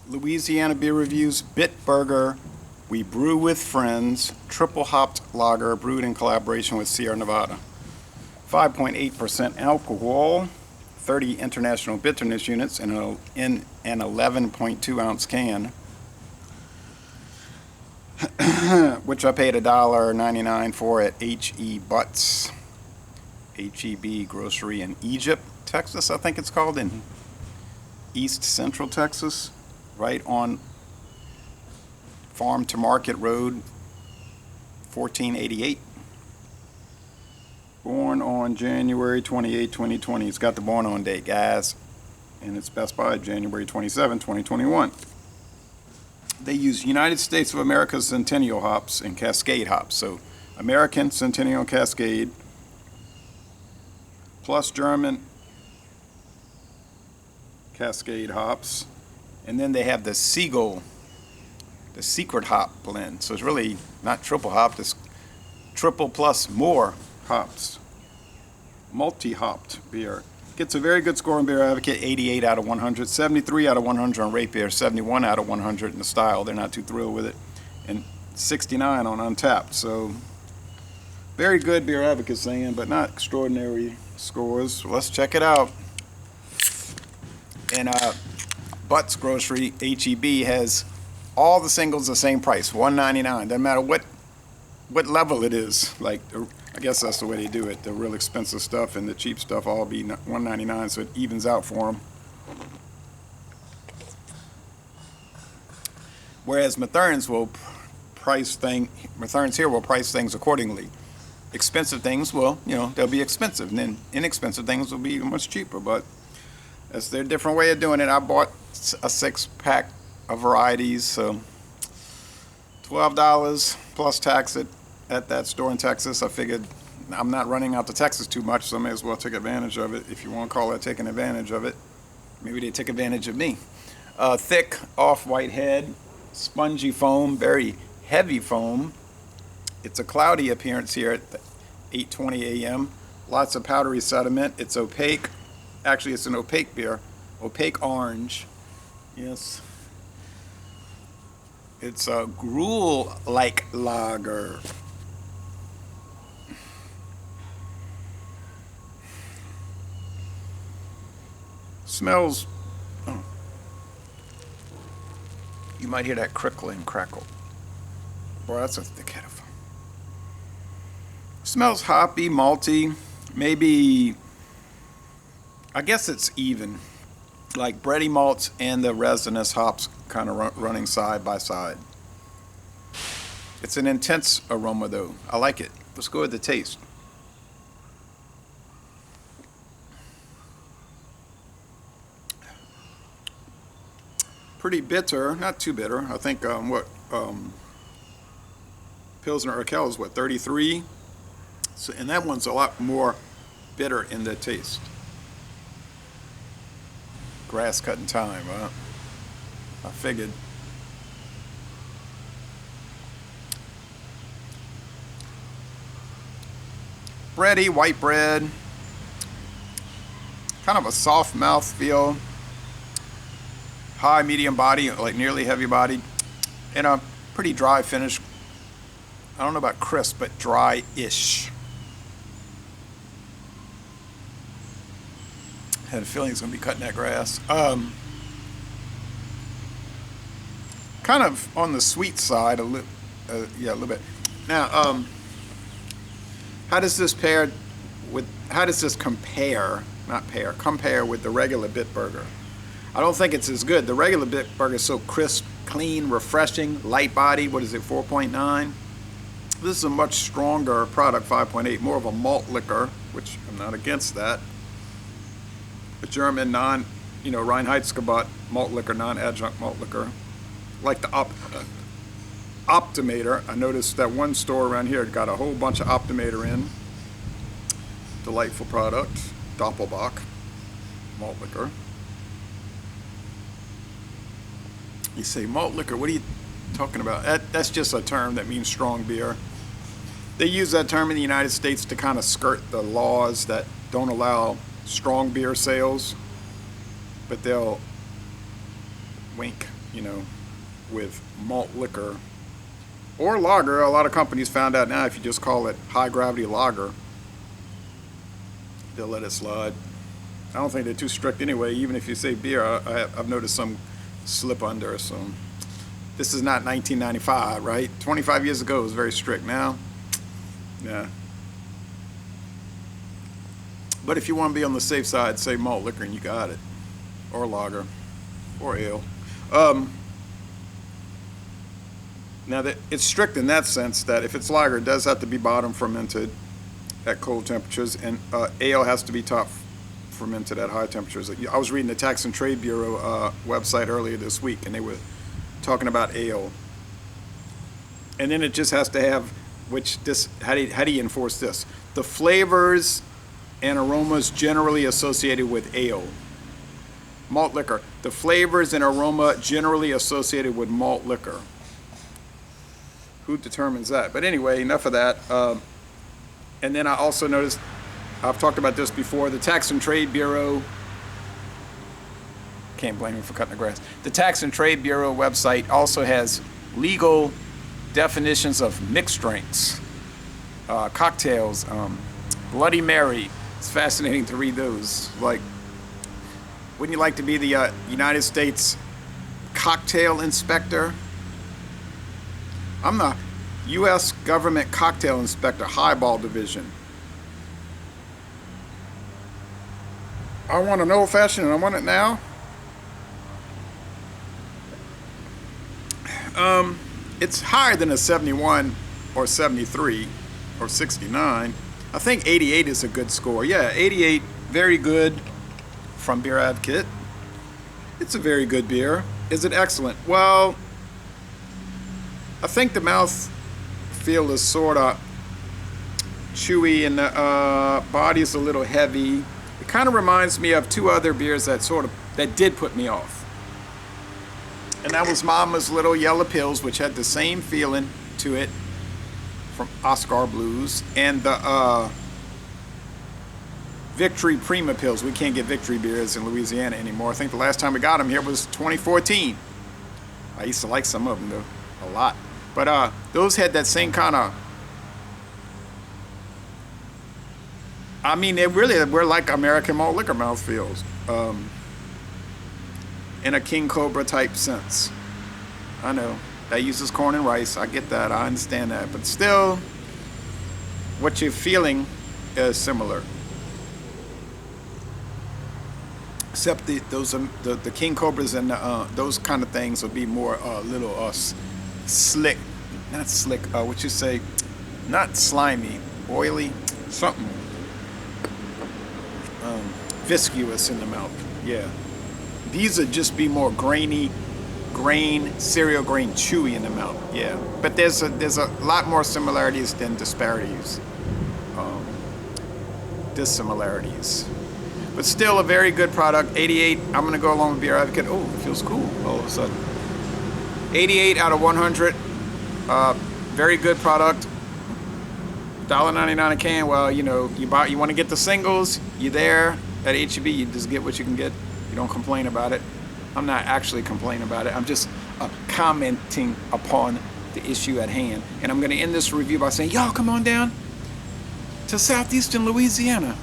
Louisiana beer reviews. Bitburger, we brew with friends. Triple hopped lager brewed in collaboration with Sierra Nevada. 5.8% alcohol. 30 international bitterness units in an 11.2 ounce can, which I paid $1.99 for at H.E. Butts, H-E-B grocery in Egypt, Texas, I think it's called, in East Central Texas, right on Farm to Market Road, 1488. Born on January 28, 2020. It's got the born on date, guys. And it's Best Buy January 27, 2021. They use United States of America Centennial hops and Cascade hops. So American, Centennial, Cascade, plus German Cascade hops. And then they have the Siegel, the secret hop blend. So it's really not triple hop, it's triple plus more hops. Multi-hopped beer. Gets a very good score on Beer Advocate, 88 out of 100, 73 out of 100 on Rate Beer, 71 out of 100 in the style. They're not too thrilled with it. And 69 on Untapped. So, very good Beer Advocate saying, but not extraordinary scores. So let's check it out. And Butts Grocery, H-E-B, has all the singles the same price, $1.99. Doesn't matter what level it is. Like, I guess that's the way they do it. The real expensive stuff and the cheap stuff all be $1.99, so it evens out for them. Whereas Matherns here will price things accordingly. Expensive things will, they'll be expensive, and then inexpensive things will be much cheaper. But that's their different way of doing it. I bought a 6-pack of varieties, so $12 plus tax at that store in Texas. I figured I'm not running out to Texas too much, so I may as well take advantage of it. If you want to call that taking advantage of it, maybe they take advantage of me. Thick off-white head, spongy foam, very heavy foam. It's a cloudy appearance here at 8:20 a.m. Lots of powdery sediment. It's opaque. Actually, it's an opaque beer. Opaque orange. Yes. It's a gruel-like lager. Smells, you might hear that crickling crackle. Boy, that's a thick head of foam. Smells hoppy, malty, maybe, I guess it's even, like bready malts and the resinous hops kind of running side by side. It's an intense aroma though. I like it. Let's go with the taste. Pretty bitter, not too bitter. I think Pilsner Urquell is 33, so, and that one's a lot more bitter in the taste. Grass cutting time, I figured. Bready, white bread, kind of a soft mouth feel. High, medium body, like nearly heavy bodied, and a pretty dry finish. I don't know about crisp, but dry-ish. Had a feeling he's going to be cutting that grass. Kind of on the sweet side, a little bit. Now, how does this compare with the regular Bitburger? I don't think it's as good. The regular Bitburger is so crisp, clean, refreshing, light body. What is it, 4.9? This is a much stronger product, 5.8, more of a malt liquor, which I'm not against that. A German Reinheitsgebot malt liquor, non-adjunct malt liquor. Like the Optimator. I noticed that one store around here got a whole bunch of Optimator in. Delightful product. Doppelbock malt liquor. You say malt liquor, what are you talking about? That's just a term that means strong beer. They use that term in the United States to kind of skirt the laws that don't allow strong beer sales, but they'll wink you know, with malt liquor or lager. A lot of companies found out now if you just call it high gravity lager, they'll let it slide. I don't think they're too strict anyway. Even if you say beer, I've noticed some slip under. So this is not 1995, right? 25 years ago it was very strict. Now, yeah. But if you want to be on the safe side, say malt liquor and you got it, or lager, or ale. Now that it's strict in that sense that if it's lager, it does have to be bottom fermented at cold temperatures, and ale has to be top fermented at high temperatures. I was reading the Tax and Trade Bureau website earlier this week, and they were talking about ale. And then it just has to have, how do you enforce this? The flavors and aromas generally associated with ale. Malt liquor. The flavors and aroma generally associated with malt liquor. Who determines that? But anyway, enough of that. And then I also noticed, I've talked about this before, the Tax and Trade Bureau, can't blame me for cutting the grass. The Tax and Trade Bureau website also has legal definitions of mixed drinks, cocktails, Bloody Mary. It's fascinating to read those. Like, wouldn't you like to be the United States cocktail inspector? I'm the U.S. government cocktail inspector, highball division. I want an old fashioned and I want it now. It's higher than a 71 or 73 or 69. I think 88 is a good score. Yeah, 88, very good from Beer Advocate. It's a very good beer. Is it excellent? Well, I think the mouth feel is sort of chewy and the body is a little heavy. It kind of reminds me of two other beers that did put me off. And that was Mama's Little Yellow Pills, which had the same feeling to it from Oscar Blues, and the Victory Prima Pills. We can't get Victory beers in Louisiana anymore. I think the last time we got them here was 2014. I used to like some of them though, a lot. But those had that same kind of, I mean, they really were like American malt liquor mouthfeels. In a King Cobra type sense. I know, that uses corn and rice. I get that, I understand that. But still, what you're feeling is similar. Except the King Cobras and those kind of things will be more little slick. Not slick, what you say? Not slimy, oily, something. Viscous in the mouth, yeah. These would just be more cereal grain, chewy in the mouth. Yeah, but there's a lot more similarities than disparities, dissimilarities. But still a very good product. 88. I'm gonna go along with Beer Advocate. Oh, it feels cool all of a sudden. 88 out of 100. Very good product. $1.99 a can. Well, you know, you want to get the singles. You're there at HEB. You just get what you can get. You don't complain about it. I'm not actually complaining about it. I'm just commenting upon the issue at hand. And I'm going to end this review by saying, y'all come on down to southeastern Louisiana.